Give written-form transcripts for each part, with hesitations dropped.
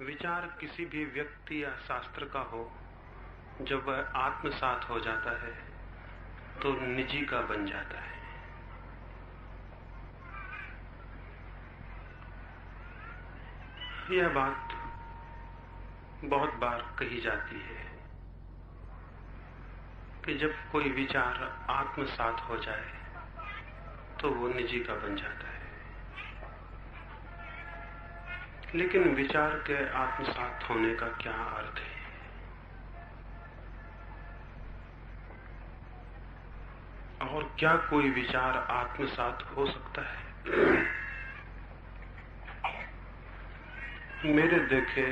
विचार किसी भी व्यक्ति या शास्त्र का हो, जब वह आत्मसात हो जाता है तो निजी का बन जाता है। यह बात बहुत बार कही जाती है कि जब कोई विचार आत्मसात हो जाए तो वो निजी का बन जाता है। लेकिन विचार के आत्मसात होने का क्या अर्थ है? और क्या कोई विचार आत्मसात हो सकता है? मेरे देखे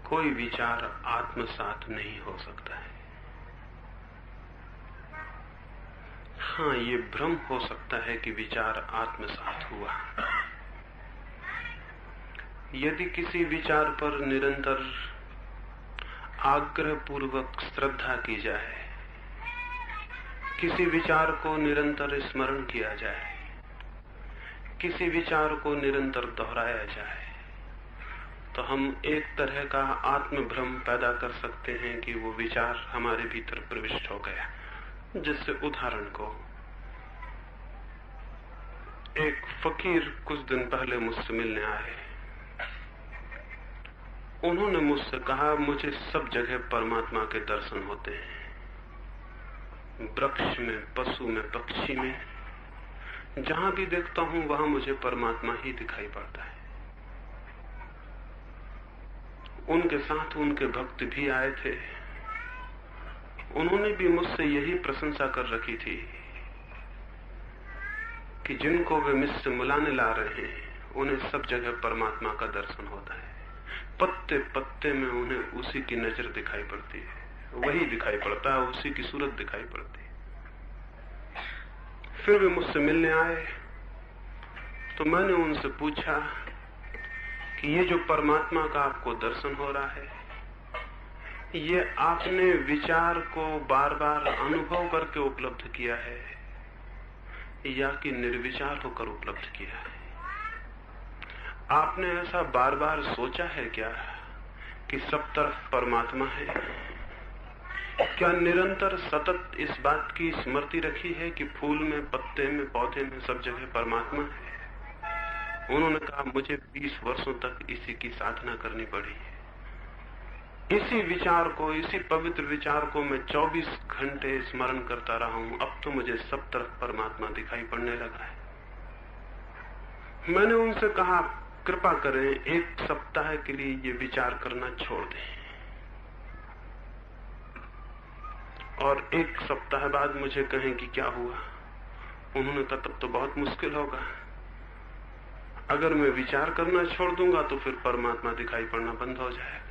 कोई विचार आत्मसात नहीं हो सकता है। हाँ, ये भ्रम हो सकता है कि विचार आत्मसात हुआ। यदि किसी विचार पर निरंतर आग्रहपूर्वक श्रद्धा की जाए, किसी विचार को निरंतर स्मरण किया जाए, किसी विचार को निरंतर दोहराया जाए, तो हम एक तरह का आत्मभ्रम पैदा कर सकते हैं कि वो विचार हमारे भीतर प्रविष्ट हो गया। जिससे उदाहरण को, एक फकीर कुछ दिन पहले मुझसे मिलने आए। उन्होंने मुझसे कहा, मुझे सब जगह परमात्मा के दर्शन होते हैं, वृक्ष में, पशु में, पक्षी में, जहां भी देखता हूं वहां मुझे परमात्मा ही दिखाई पड़ता है। उनके साथ उनके भक्त भी आए थे। उन्होंने भी मुझसे यही प्रशंसा कर रखी थी कि जिनको वे मुझसे मिलाने ला रहे हैं उन्हें सब जगह परमात्मा का दर्शन होता है। पत्ते पत्ते में उन्हें उसी की नजर दिखाई पड़ती है, वही दिखाई पड़ता है, उसी की सूरत दिखाई पड़ती है। फिर वे मुझसे मिलने आए तो मैंने उनसे पूछा कि ये जो परमात्मा का आपको दर्शन हो रहा है, ये आपने विचार को बार बार अनुभव करके उपलब्ध किया है या कि निर्विचार होकर उपलब्ध किया है? आपने ऐसा बार बार सोचा है क्या कि सब तरफ परमात्मा है? क्या निरंतर सतत इस बात की स्मृति रखी है कि फूल में, पत्ते में, पौधे में, सब जगह परमात्मा है? उन्होंने कहा, मुझे 20 वर्षों तक इसी की साधना करनी पड़ी है। इसी विचार को, इसी पवित्र विचार को मैं 24 घंटे स्मरण करता रहा हूं। अब तो मुझे सब तरफ परमात्मा दिखाई पड़ने लगा है। मैंने उनसे कहा, कृपा करें, एक सप्ताह के लिए ये विचार करना छोड़ दें और एक सप्ताह बाद मुझे कहें कि क्या हुआ। उन्होंने कहा, तब तो बहुत मुश्किल होगा। अगर मैं विचार करना छोड़ दूंगा तो फिर परमात्मा दिखाई पड़ना बंद हो जाएगा।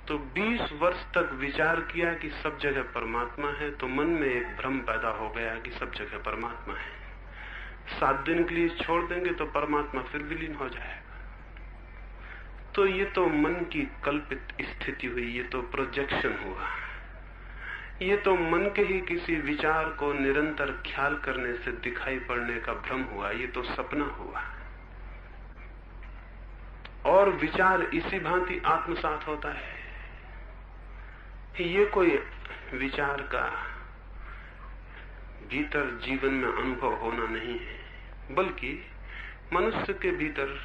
तो 20 वर्ष तक विचार किया कि सब जगह परमात्मा है, तो मन में एक भ्रम पैदा हो गया कि सब जगह परमात्मा है। 7 दिन के लिए छोड़ देंगे तो परमात्मा फिर विलीन हो जाएगा। तो ये तो मन की कल्पित स्थिति हुई, ये तो प्रोजेक्शन हुआ, ये तो मन के ही किसी विचार को निरंतर ख्याल करने से दिखाई पड़ने का भ्रम हुआ, ये तो सपना हुआ। और विचार इसी भांति आत्मसात होता है। ये कोई विचार का भीतर जीवन में अनुभव होना नहीं है, बल्कि मनुष्य के भीतर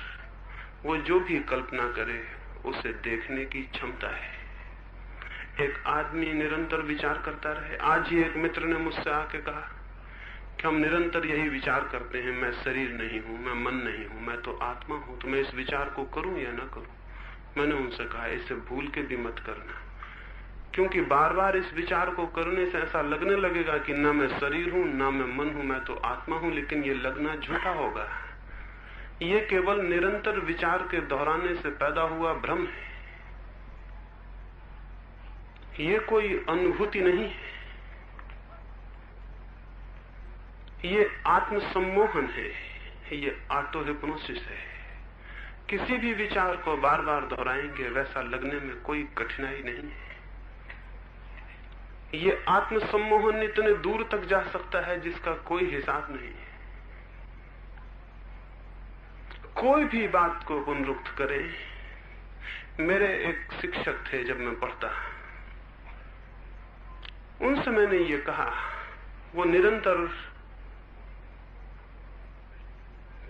वो जो भी कल्पना करे उसे देखने की क्षमता है। एक आदमी निरंतर विचार करता रहे। आज ही एक मित्र ने मुझसे आके कहा कि हम निरंतर यही विचार करते हैं, मैं शरीर नहीं हूं, मैं मन नहीं हूं, मैं तो आत्मा हूं, तो मैं इस विचार को करूं या ना करूं? मैंने उनसे कहा, इसे भूल के भी मत करना, क्योंकि बार बार इस विचार को करने से ऐसा लगने लगेगा कि ना मैं शरीर हूं, ना मैं मन हूं, मैं तो आत्मा हूं। लेकिन ये लगना झूठा होगा। ये केवल निरंतर विचार के दोहराने से पैदा हुआ भ्रम है। ये कोई अनुभूति नहीं है, ये आत्मसम्मोहन है, ये ऑटो हिप्नोसिस है। किसी भी विचार को बार बार दोहराएंगे वैसा लगने में कोई कठिनाई नहीं है। ये आत्मसम्मोहन इतने दूर तक जा सकता है जिसका कोई हिसाब नहीं है। कोई भी बात को पुनरुक्त करें। मेरे एक शिक्षक थे जब मैं पढ़ता, उनसे मैंने ये कहा, वो निरंतर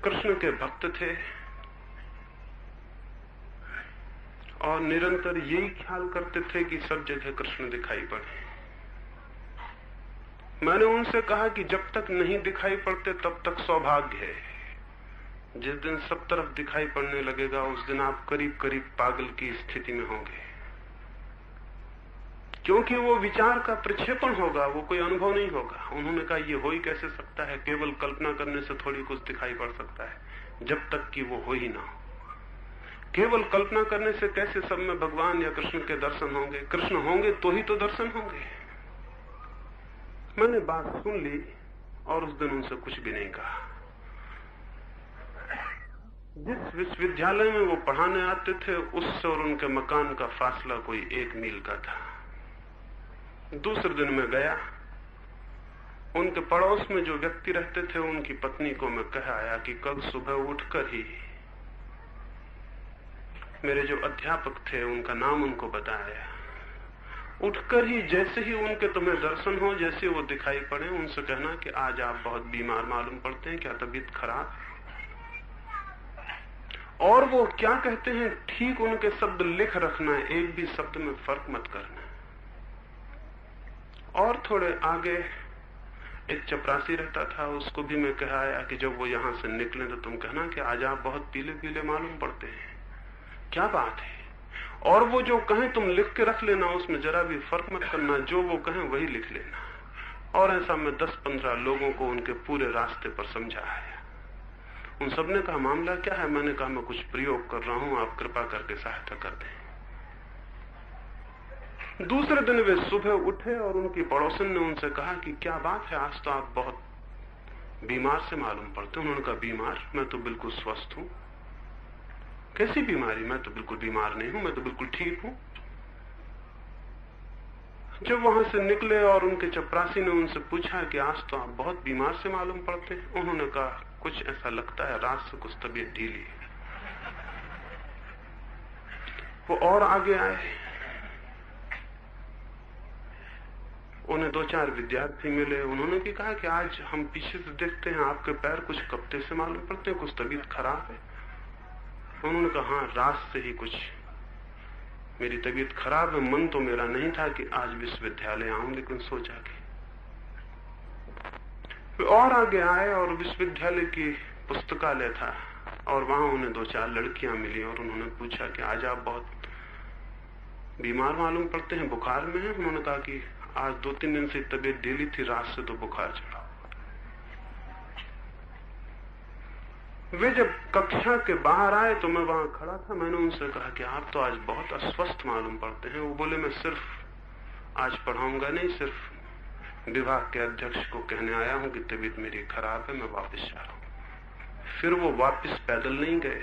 कृष्ण के भक्त थे और निरंतर यही ख्याल करते थे कि सब जगह कृष्ण दिखाई पड़े। मैंने उनसे कहा कि जब तक नहीं दिखाई पड़ते तब तक सौभाग्य है। जिस दिन सब तरफ दिखाई पड़ने लगेगा उस दिन आप करीब करीब पागल की स्थिति में होंगे, क्योंकि वो विचार का प्रक्षेपण होगा, वो कोई अनुभव नहीं होगा। उन्होंने कहा ये हो ही कैसे सकता है, केवल कल्पना करने से थोड़ी कुछ दिखाई पड़ सकता है, जब तक कि वो हो ही ना हो। केवल कल्पना करने से कैसे सब में भगवान या कृष्ण के दर्शन होंगे? कृष्ण होंगे तो ही तो दर्शन होंगे। मैंने बात सुन ली और उस दिन उनसे कुछ भी नहीं कहा। जिस विश्वविद्यालय में वो पढ़ाने आते थे उससे और उनके मकान का फासला कोई 1 मील का था। दूसरे दिन मैं गया, उनके पड़ोस में जो व्यक्ति रहते थे उनकी पत्नी को मैं कह आया कि कल सुबह उठकर ही मेरे जो अध्यापक थे उनका नाम उनको बताया, उठकर ही जैसे ही उनके तुम्हें दर्शन हो, जैसे वो दिखाई पड़े, उनसे कहना कि आज आप बहुत बीमार मालूम पड़ते हैं, क्या तबीयत खराब? और वो क्या कहते हैं ठीक उनके शब्द लिख रखना है, एक भी शब्द में फर्क मत करना। और थोड़े आगे एक चपरासी रहता था, उसको भी मैं कह आया कि जब वो यहां से निकले तो तुम कहना कि आज आप बहुत पीले पीले मालूम पड़ते हैं, क्या बात है? और वो जो कहें तुम लिख के रख लेना, उसमें जरा भी फर्क मत करना, जो वो कहें वही लिख लेना। और ऐसा मैं 10-15 लोगों को उनके पूरे रास्ते पर समझाया। उन सबने कहा मामला क्या है? मैंने कहा मैं कुछ प्रयोग कर रहा हूं, आप कृपा करके सहायता कर दें। दूसरे दिन वे सुबह उठे और उनकी पड़ोसन ने उनसे कहा कि क्या बात है, आज तो आप बहुत बीमार से मालूम पड़ते हैं। उन्होंने कहा बीमार? मैं तो बिल्कुल स्वस्थ हूं। कैसी बीमारी? मैं तो बिल्कुल बीमार नहीं हूं, मैं तो बिल्कुल ठीक हूं। जब वहां से निकले और उनके चपरासी ने उनसे पूछा कि आज तो आप बहुत बीमार से मालूम पड़ते हैं, उन्होंने कहा कुछ ऐसा लगता है रात से कुछ तबीयत ढीली है। वो और आगे आए, उन्हें 2-4 विद्यार्थी मिले, उन्होंने भी कहा कि आज हम पीछे से देखते हैं आपके पैर कुछ कपते से मालूम पड़ते हैं, कुछ तबीयत खराब है। उन्होंने कहा हाँ, रात से ही कुछ मेरी तबीयत खराब है। मन तो मेरा नहीं था कि आज विश्वविद्यालय आऊं, लेकिन सोचा कि और आगे आए और विश्वविद्यालय की पुस्तकालय था और वहां उन्हें 2-4 लड़कियां मिली और उन्होंने पूछा कि आज आप बहुत बीमार मालूम पड़ते हैं, बुखार में हैं? उन्होंने कहा कि आज 2-3 दिन से तबीयत ढीली थी, रात से तो बुखार चढ़ा। वे जब कक्षा के बाहर आए तो मैं वहां खड़ा था। मैंने उनसे कहा कि आप तो आज बहुत अस्वस्थ मालूम पड़ते हैं। वो बोले मैं सिर्फ आज पढ़ाऊंगा नहीं, सिर्फ विभाग के अध्यक्ष को कहने आया हूं कि तबीयत मेरी खराब है, मैं वापस जा रहा हूं। फिर वो वापस पैदल नहीं गए,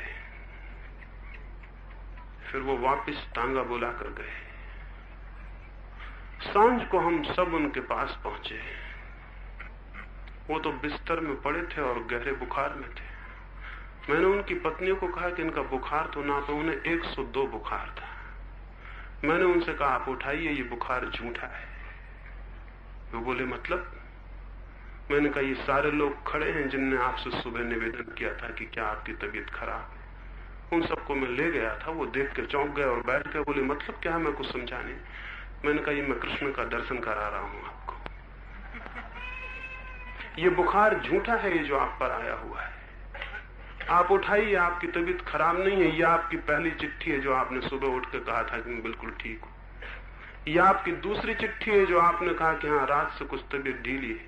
फिर वो वापस टांगा बुलाकर गए। सांझ को हम सब उनके पास पहुंचे। वो तो बिस्तर में पड़े थे और गहरे बुखार में थे। मैंने उनकी पत्नी को कहा कि इनका बुखार तो ना, तो उन्हें 102 बुखार था। मैंने उनसे कहा आप उठाइए, ये बुखार झूठा है। वो बोले मतलब? मैंने कहा ये सारे लोग खड़े हैं जिनने आपसे सुबह निवेदन किया था कि क्या आपकी तबीयत खराब है। उन सबको मैं ले गया था, वो देख के चौंक गए और बैठ गए। बोले मतलब क्या? मैं कुछ समझा नहीं। मैंने कहा ये मैं कृष्ण का दर्शन करा रहा हूं आपको, ये बुखार झूठा है, ये जो आप पर आया हुआ है। आप उठाइए, आपकी तबीयत खराब नहीं है। यह आपकी पहली चिट्ठी है जो आपने सुबह उठ के कहा था कि मैं बिल्कुल ठीक हूं। यह आपकी दूसरी चिट्ठी है जो आपने कहा कि हाँ रात से कुछ तबीयत ढीली है।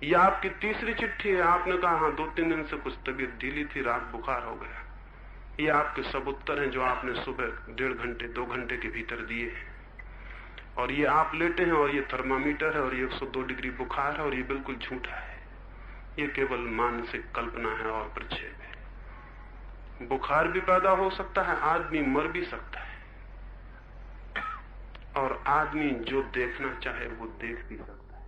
यह आपकी तीसरी चिट्ठी है, आपने कहा हाँ 2-3 दिन से कुछ तबीयत ढीली थी, रात बुखार हो गया। ये आपके सब उत्तर हैं जो आपने सुबह 1.5 घंटे 2 घंटे के भीतर दिए हैं। और ये आप लेटे हैं और ये थर्मामीटर है और ये 102 डिग्री बुखार है और ये बिल्कुल झूठा है। ये केवल मानसिक कल्पना है और प्रक्षेप है। बुखार भी पैदा हो सकता है, आदमी मर भी सकता है, और आदमी जो देखना चाहे वो देख भी सकता है।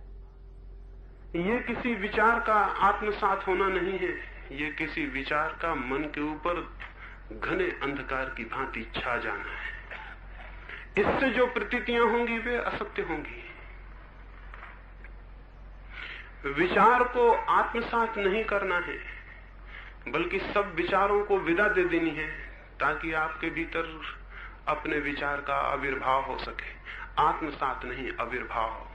ये किसी विचार का आत्मसात होना नहीं है, ये किसी विचार का मन के ऊपर घने अंधकार की भांति छा जाना है। इससे जो प्रतीतियां होंगी वे असत्य होंगी। विचार को आत्मसात नहीं करना है, बल्कि सब विचारों को विदा दे देनी है, ताकि आपके भीतर अपने विचार का आविर्भाव हो सके। आत्मसात नहीं, आविर्भाव।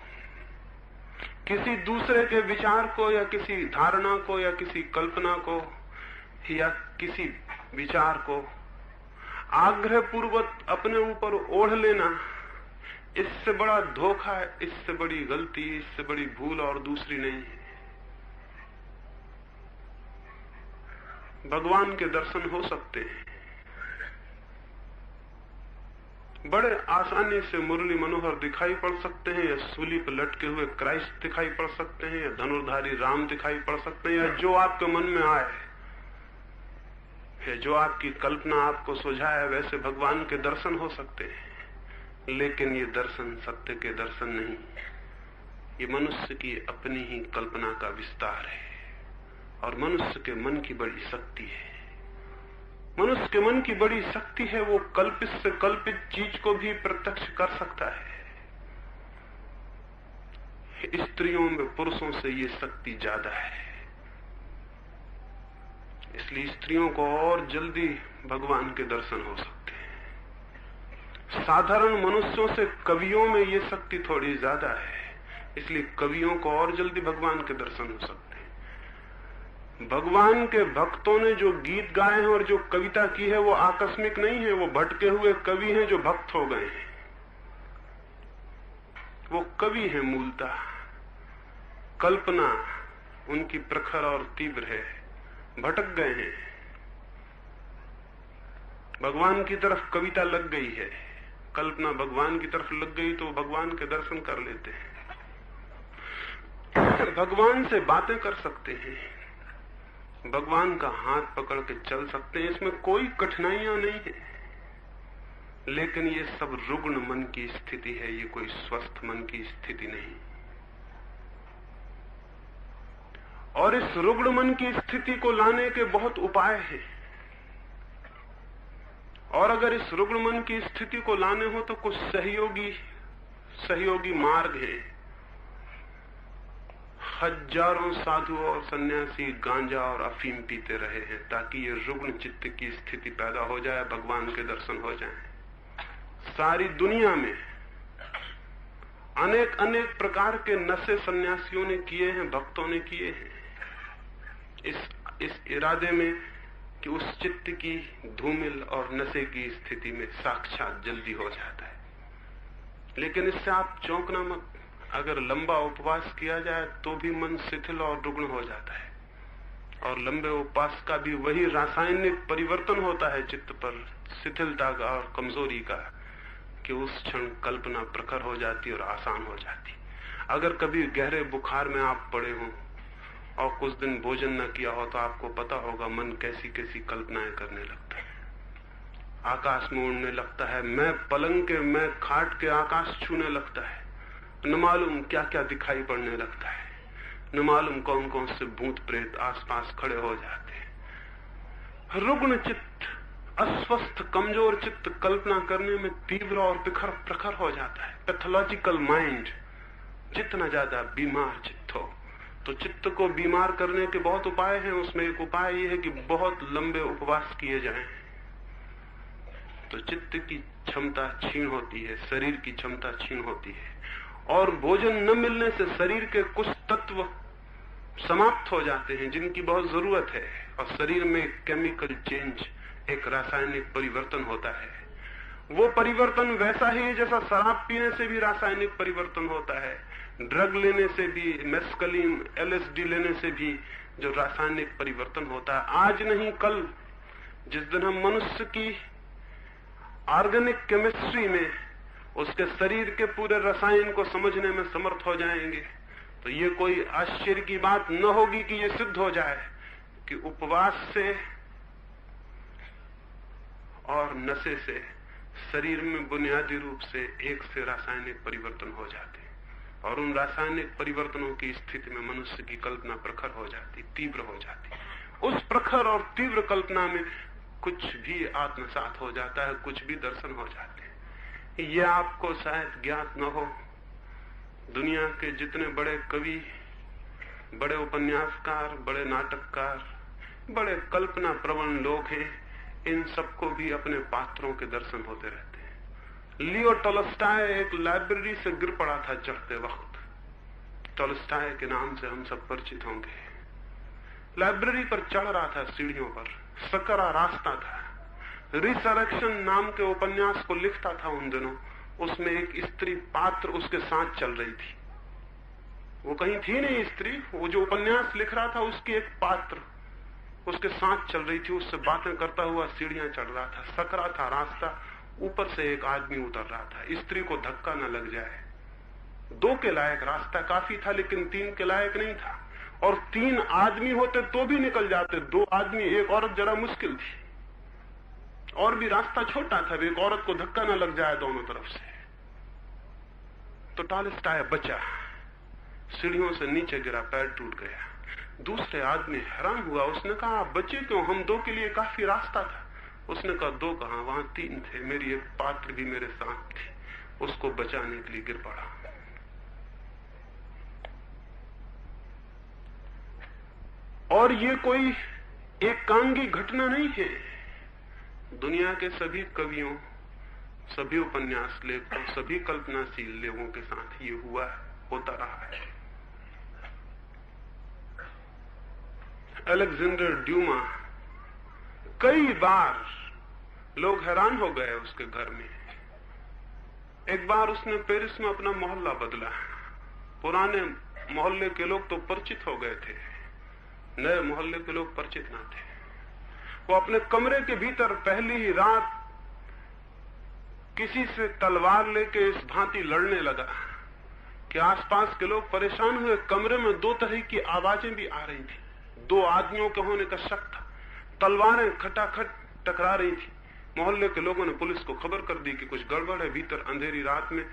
किसी दूसरे के विचार को या किसी धारणा को या किसी कल्पना को या किसी विचार को आग्रह पूर्वक अपने ऊपर ओढ़ लेना, इससे बड़ा धोखा, इससे बड़ी गलती, इससे बड़ी भूल और दूसरी नहीं है। भगवान के दर्शन हो सकते हैं। बड़े आसानी से मुरली मनोहर दिखाई पड़ सकते हैं, या सूली पर लटके हुए क्राइस्ट दिखाई पड़ सकते हैं, या धनुर्धारी राम दिखाई पड़ सकते हैं, या जो आपके मन में आए, या जो आपकी कल्पना आपको सुझाए, वैसे भगवान के दर्शन हो सकते हैं। लेकिन ये दर्शन सत्य के दर्शन नहीं, ये मनुष्य की अपनी ही कल्पना का विस्तार है। और मनुष्य के मन की बड़ी शक्ति है। मनुष्य के मन की बड़ी शक्ति है, वो कल्पित से कल्पित चीज को भी प्रत्यक्ष कर सकता है। स्त्रियों में पुरुषों से ये शक्ति ज्यादा है, इसलिए स्त्रियों को और जल्दी भगवान के दर्शन हो सकते हैं। साधारण मनुष्यों से कवियों में ये शक्ति थोड़ी ज्यादा है, इसलिए कवियों को और जल्दी भगवान के दर्शन हो सकते हैं। भगवान के भक्तों ने जो गीत गाए हैं और जो कविता की है वो आकस्मिक नहीं है, वो भटके हुए कवि हैं जो भक्त हो गए हैं। वो कवि हैं मूलतः, कल्पना उनकी प्रखर और तीव्र है, भटक गए हैं। भगवान की तरफ कविता लग गई है, कल्पना भगवान की तरफ लग गई तो भगवान के दर्शन कर लेते हैं, भगवान से बातें कर सकते हैं, भगवान का हाथ पकड़ के चल सकते हैं। इसमें कोई कठिनाइयां नहीं है, लेकिन ये सब रुग्ण मन की स्थिति है, ये कोई स्वस्थ मन की स्थिति नहीं। और इस रुग्ण मन की स्थिति को लाने के बहुत उपाय हैं, और अगर इस रुग्ण मन की स्थिति को लाने हो तो कुछ सहयोगी मार्ग है। हजारों साधु और सन्यासी गांजा और अफीम पीते रहे हैं ताकि ये रुग्ण चित्त की स्थिति पैदा हो जाए, भगवान के दर्शन हो जाएं। सारी दुनिया में अनेक अनेक प्रकार के नशे सन्यासियों ने किए हैं, भक्तों ने किए हैं, इस इरादे में कि उस चित्त की धूमिल और नशे की स्थिति में साक्षात जल्दी हो जाता है। लेकिन इससे आप चौंकना मत, अगर लंबा उपवास किया जाए तो भी मन शिथिल और रुग्ण हो जाता है, और लंबे उपवास का भी वही रासायनिक परिवर्तन होता है चित्त पर, शिथिलता का और कमजोरी का, कि उस क्षण कल्पना प्रखर हो जाती और आसान हो जाती। अगर कभी गहरे बुखार में आप पड़े हों और कुछ दिन भोजन न किया हो तो आपको पता होगा मन कैसी कैसी कल्पनाएं करने लगता है, आकाश में उड़ने लगता है, मैं पलंग के, मैं खाट के आकाश छूने लगता है, न मालूम क्या क्या दिखाई पड़ने लगता है, न मालूम कौन कौन से भूत प्रेत आसपास खड़े हो जाते हैं। रुग्ण चित्त, अस्वस्थ कमजोर चित्त कल्पना करने में तीव्र और प्रखर हो जाता है। पैथोलॉजिकल माइंड जितना ज्यादा बीमार चित्त हो, तो चित्त को बीमार करने के बहुत उपाय हैं। उसमें एक उपाय यह है कि बहुत लंबे उपवास किए जाएं, तो चित्त की क्षमता क्षीण होती है, शरीर की क्षमता क्षीण होती है, और भोजन न मिलने से शरीर के कुछ तत्व समाप्त हो जाते हैं जिनकी बहुत जरूरत है, और शरीर में केमिकल चेंज, एक रासायनिक परिवर्तन होता है। वो परिवर्तन वैसा ही है जैसा शराब पीने से भी रासायनिक परिवर्तन होता है, ड्रग लेने से भी, मेस्कलीन, LSD लेने से भी जो रासायनिक परिवर्तन होता है। आज नहीं कल, जिस दिन हम मनुष्य की ऑर्गेनिक केमिस्ट्री में उसके शरीर के पूरे रसायन को समझने में समर्थ हो जाएंगे, तो ये कोई आश्चर्य की बात न होगी कि ये सिद्ध हो जाए कि उपवास से और नशे से शरीर में बुनियादी रूप से एक से रासायनिक परिवर्तन हो जाते हैं, और उन रासायनिक परिवर्तनों की स्थिति में मनुष्य की कल्पना प्रखर हो जाती, तीव्र हो जाती, उस प्रखर और तीव्र कल्पना में कुछ भी आत्मसात हो जाता है, कुछ भी दर्शन हो जाते हैं। ये आपको शायद ज्ञात न हो, दुनिया के जितने बड़े कवि, बड़े उपन्यासकार, बड़े नाटककार, बड़े कल्पना प्रवण लोग हैं, इन सबको भी अपने पात्रों के दर्शन होते रहते हैं। लियो टॉलस्टॉय एक लाइब्रेरी से गिर पड़ा था चढ़ते वक्त। टॉलस्टॉय के नाम से हम सब परिचित होंगे। लाइब्रेरी पर चढ़ रहा था सीढ़ियों पर, सकरा रास्ता था। रिसरेक्शन नाम के उपन्यास को लिखता था उन दिनों। उसमें एक स्त्री पात्र उसके साथ चल रही थी। वो कहीं थी नहीं स्त्री, वो जो उपन्यास लिख रहा था उसकी एक पात्र उसके साथ चल रही थी, उससे बातें करता हुआ सीढ़ियां चढ़ रहा था। सकरा था रास्ता, ऊपर से एक आदमी उतर रहा था। स्त्री को धक्का न लग जाए। 2 के लायक रास्ता काफी था, लेकिन 3 के लायक नहीं था। और 3 आदमी होते तो भी निकल जाते, 2 आदमी एक औरत जरा मुश्किल थी। और भी रास्ता छोटा था, एक औरत को धक्का न लग जाए दोनों तरफ से। तो टॉलस्टॉय बचा, सीढ़ियों से नीचे गिरा, पैर टूट गया। दूसरे आदमी हैरान हुआ, उसने कहा आप बचे क्यों? हम 2 के लिए काफी रास्ता था। उसने कहा 2 कहां, वहां 3 थे, मेरी एक पात्र भी मेरे साथ थी, उसको बचाने के लिए गिर पड़ा। और ये कोई एकांगी घटना नहीं है। दुनिया के सभी कवियों, सभी उपन्यास लेखकों, सभी कल्पनाशील लोगों के साथ ये हुआ, होता रहा है। अलेक्जेंडर ड्यूमा, कई बार लोग हैरान हो गए उसके घर में। एक बार उसने पेरिस में अपना मोहल्ला बदला। पुराने मोहल्ले के लोग तो परिचित हो गए थे, नए मोहल्ले के लोग परिचित ना थे। वो अपने कमरे के भीतर पहली ही रात किसी से तलवार लेके इस भांति लड़ने लगा कि आसपास के लोग परेशान हुए। कमरे में 2 तरह की आवाजें भी आ रही थी। 2 आदमियों के होने का शक था। तलवारें खटाखट टकरा रही थी। मोहल्ले के लोगों ने पुलिस को खबर कर दी कि कुछ गड़बड़ है। भीतर अंधेरी रात में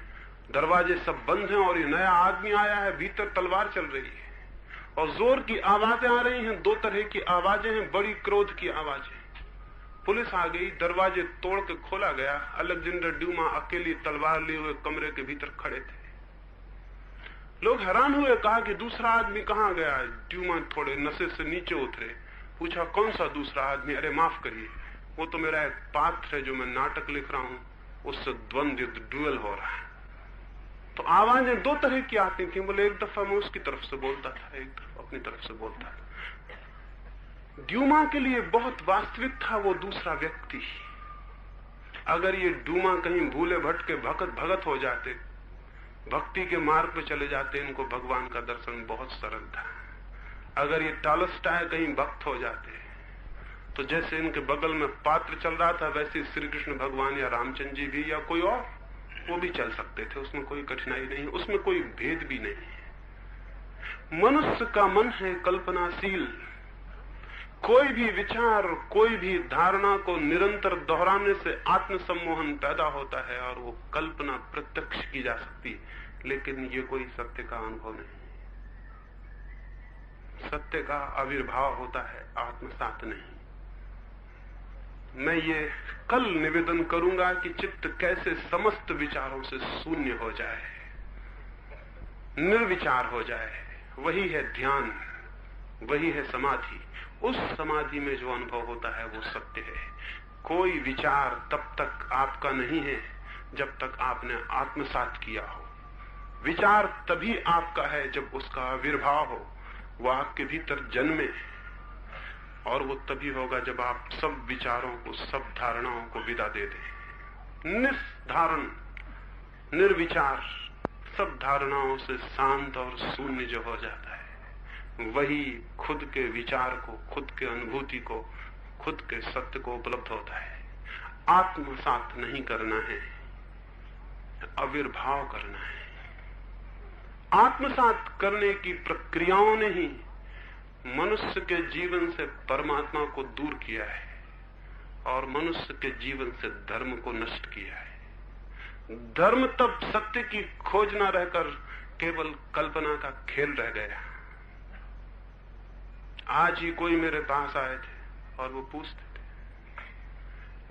दरवाजे सब बंद हैं और ये नया आदमी आया है, भीतर तलवार चल रही है और जोर की आवाजें आ रही हैं। 2 तरह की आवाजें हैं, बड़ी क्रोध की आवाजें। पुलिस आ गई, दरवाजे तोड़ के खोला गया। अलेक्जेंडर ड्यूमा अकेली तलवार लिए हुए कमरे के भीतर खड़े थे। लोग हैरान हुए, कहा कि दूसरा आदमी कहां गया? ड्यूमा थोड़े नशे से नीचे उतरे, पूछा कौन सा दूसरा आदमी? अरे माफ करिए, वो तो मेरा एक पात्र है जो मैं नाटक लिख रहा हूं, उससे द्वंद्व युद्ध, ड्यूएल हो रहा है। तो आवाजें 2 तरह की आती थी। बोले एक दफा मैं उसकी तरफ से बोलता था, एक दफा अपनी तरफ से बोलता था। ड्यूमा के लिए बहुत वास्तविक था वो दूसरा व्यक्ति। अगर ये ड्यूमा कहीं भूले भटके भगत हो जाते, भक्ति के मार्ग पे चले जाते, इनको भगवान का दर्शन बहुत सरल था। अगर ये टॉलस्टॉय कहीं भक्त हो जाते, तो जैसे इनके बगल में पात्र चल रहा था, वैसे श्री कृष्ण भगवान या रामचंद्र जी भी या कोई और, वो भी चल सकते थे। उसमें कोई कठिनाई नहीं, उसमें कोई भेद भी नहीं। मनुष्य का मन है कल्पनाशील। कोई भी विचार, कोई भी धारणा को निरंतर दोहराने से आत्मसम्मोहन पैदा होता है और वो कल्पना प्रत्यक्ष की जा सकती है, लेकिन ये कोई सत्य का अनुभव नहीं। सत्य का आविर्भाव होता है, आत्मसात नहीं। मैं ये कल निवेदन करूंगा कि चित्त कैसे समस्त विचारों से शून्य हो जाए, निर्विचार हो जाए। वही है ध्यान, वही है समाधि। उस समाधि में जो अनुभव होता है वो सत्य है। कोई विचार तब तक आपका नहीं है जब तक आपने आत्मसात किया हो। विचार तभी आपका है जब उसका आविर्भाव हो, वो आपके भीतर जन्मे, और वो तभी होगा जब आप सब विचारों को, सब धारणाओं को विदा दे दें। निस्धारण, निर्विचार, सब धारणाओं से शांत और शून्य जो हो जाता है, वही खुद के विचार को, खुद के अनुभूति को, खुद के सत्य को उपलब्ध होता है। आत्मसात नहीं करना है, आविर्भाव करना है। आत्मसात करने की प्रक्रियाओं ने ही मनुष्य के जीवन से परमात्मा को दूर किया है और मनुष्य के जीवन से धर्म को नष्ट किया है। धर्म तब सत्य की खोज न रहकर केवल कल्पना का खेल रह गया। आज ही कोई मेरे पास आए थे और वो पूछते थे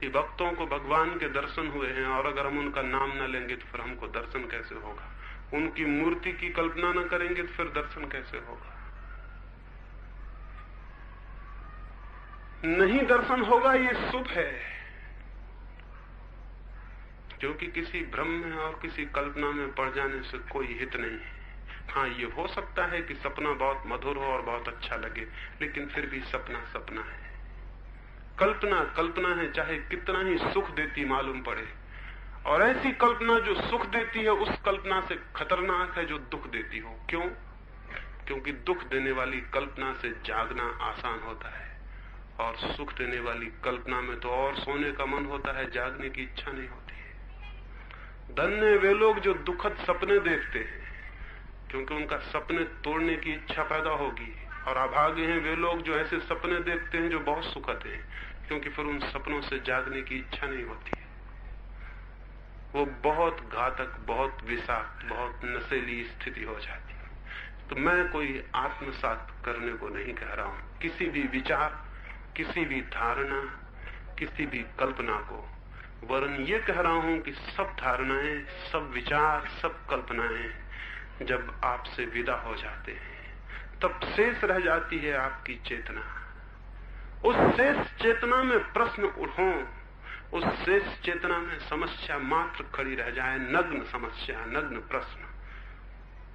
कि भक्तों को भगवान के दर्शन हुए हैं और अगर हम उनका नाम न लेंगे तो फिर हमको दर्शन कैसे होगा, उनकी मूर्ति की कल्पना न करेंगे तो फिर दर्शन कैसे होगा। नहीं दर्शन होगा ये शुभ है, क्योंकि किसी भ्रम में और किसी कल्पना में पड़ जाने से कोई हित नहीं है। हाँ, ये हो सकता है कि सपना बहुत मधुर हो और बहुत अच्छा लगे, लेकिन फिर भी सपना सपना है। कल्पना कल्पना है, चाहे कितना ही सुख देती मालूम पड़े। और ऐसी कल्पना जो सुख देती है उस कल्पना से खतरनाक है जो दुख देती हो। क्यों? क्योंकि दुख देने वाली कल्पना से जागना आसान होता है और सुख देने वाली कल्पना में तो और सोने का मन होता है, जागने की इच्छा नहीं होती है। धन्य वे लोग जो दुखद सपने देखते हैं, क्योंकि उनका सपने तोड़ने की इच्छा पैदा होगी। और अभागे हैं वे लोग जो ऐसे सपने देखते हैं जो बहुत सुखद हैं, क्योंकि फिर उन सपनों से जागने की इच्छा नहीं होती है। वो बहुत घातक, बहुत विषाक्त, बहुत नशीली स्थिति हो जाती है। तो मैं कोई आत्मसात करने को नहीं कह रहा हूं किसी भी विचार, किसी भी धारणा, किसी भी कल्पना को, वरन ये कह रहा हूं कि सब धारणाएं, सब विचार, सब कल्पनाएं जब आपसे विदा हो जाते हैं तब शेष रह जाती है आपकी चेतना। उस शेष चेतना में प्रश्न उठो, उस शेष चेतना में समस्या मात्र खड़ी रह जाए, नग्न समस्या, नग्न प्रश्न।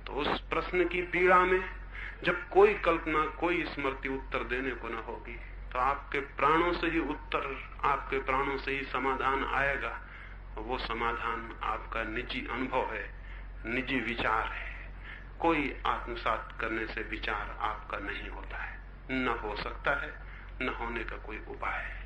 तो उस प्रश्न की पीड़ा में जब कोई कल्पना, कोई स्मृति उत्तर देने को न होगी तो आपके प्राणों से ही उत्तर, आपके प्राणों से ही समाधान आएगा। वो समाधान आपका निजी अनुभव है, निजी विचार है। कोई आत्मसात करने से विचार आपका नहीं होता है, न हो सकता है, न होने का कोई उपाय है।